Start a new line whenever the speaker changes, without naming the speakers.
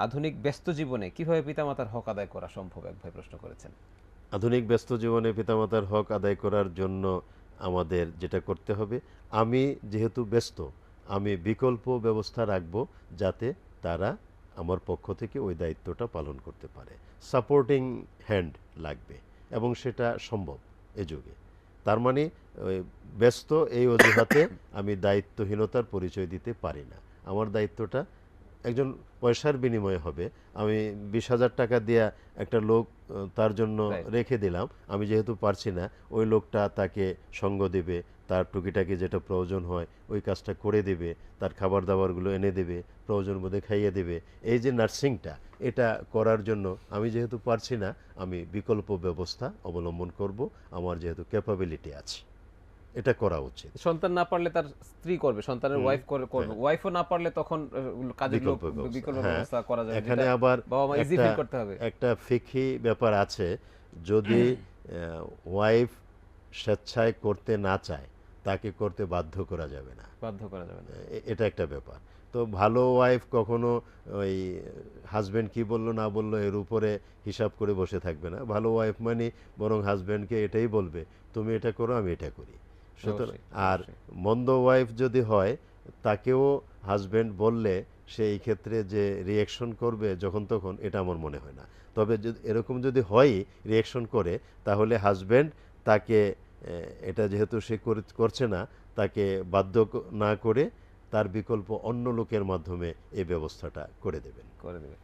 আধুনিক ব্যস্ত জীবনে কিভাবে পিতামাতার হক আদায় করা সম্ভব, এক ভাই প্রশ্ন করেছেন।
আধুনিক ব্যস্ত জীবনে পিতামাতার হক আদায় করার জন্য আমাদের যেটা করতে হবে, আমি যেহেতু ব্যস্ত, আমি বিকল্প ব্যবস্থা রাখব যাতে তারা আমার পক্ষ থেকে ওই দায়িত্বটা পালন করতে পারে। সাপোর্টিং হ্যান্ড লাগবে এবং সেটা সম্ভব এ যুগে। তার মানে ওই ব্যস্ত এই অজুহাতে আমি দায়িত্বহীনতার পরিচয় দিতে পারি না। আমার দায়িত্বটা একজন পয়সার বিনিময়ে হবে। আমি 20,000 টাকা দিয়া একটা লোক তার জন্য
রাইট।
রেখে দিলাম। আমি যেহেতু পারছি না, ওই লোকটা তাকে সঙ্গ দেবে, তার টুকিটাকি যেটা প্রয়োজন হয় ওই কাজটা করে দেবে, তার খাবার দাবারগুলো এনে দেবে, প্রয়োজন বোধে খাইয়ে দেবে। এই যে নার্সিংটা, এটা করার জন্য আমি যেহেতু পারছি না, আমি বিকল্প ব্যবস্থা অবলম্বন করব। আমার যেহেতু ক্যাপাবিলিটি আছে, এটা করা উচিত।
সন্তান না পারলে তার স্ত্রী করবে, সন্তানের
হুম,
ওয়াইফ করবে,
হ্যাঁ,
ওয়াইফও না পারলে তখন কাজের লোক
বিকল্প ব্যবস্থা,
বিকল্প
হ্যাঁ।
ব্যবস্থা করা যাবে,
এখানে
যেটা
আবার
বাবা মা ইজি
একটা
ফিল করতে হবে।
একটা ফিকহি ব্যাপার আছে। যদি ওয়াইফ স্বেচ্ছায় করতে না চায়, তাকে করতে বাধ্য করা যাবে না।
বাধ্য করা যাবে না।
এটা একটা ব্যাপার। তো ভালো ওয়াইফ কখনো ওই হাজবেন্ড কি বললো না বললো এর উপরে হিসাব করে বসে থাকবে না। ভালো ওয়াইফ মানে বরং হাজবেন্ডকে এটাই বলবে, তুমি এটা করো, আমি এটা করি। সুতরাং
অবশ্যই,
আর
অবশ্যই।
মন্দ ওয়াইফ যদি হয়, তাকেও হাজবেন্ড বললে সে এই ক্ষেত্রে যে রিয়াকশন করবে যখন তখন, এটা আমার মনে হয় না। তবে যদি এরকম যদি হয় রিয়াকশন করে, তাহলে হাজবেন্ড তাকে এটা যেহেতু সে করছে না, তাকে বাধ্য না করে তার বিকল্প অন্য লোকের মাধ্যমে এই ব্যবস্থাটা করে দেবেন।
করে দেবে।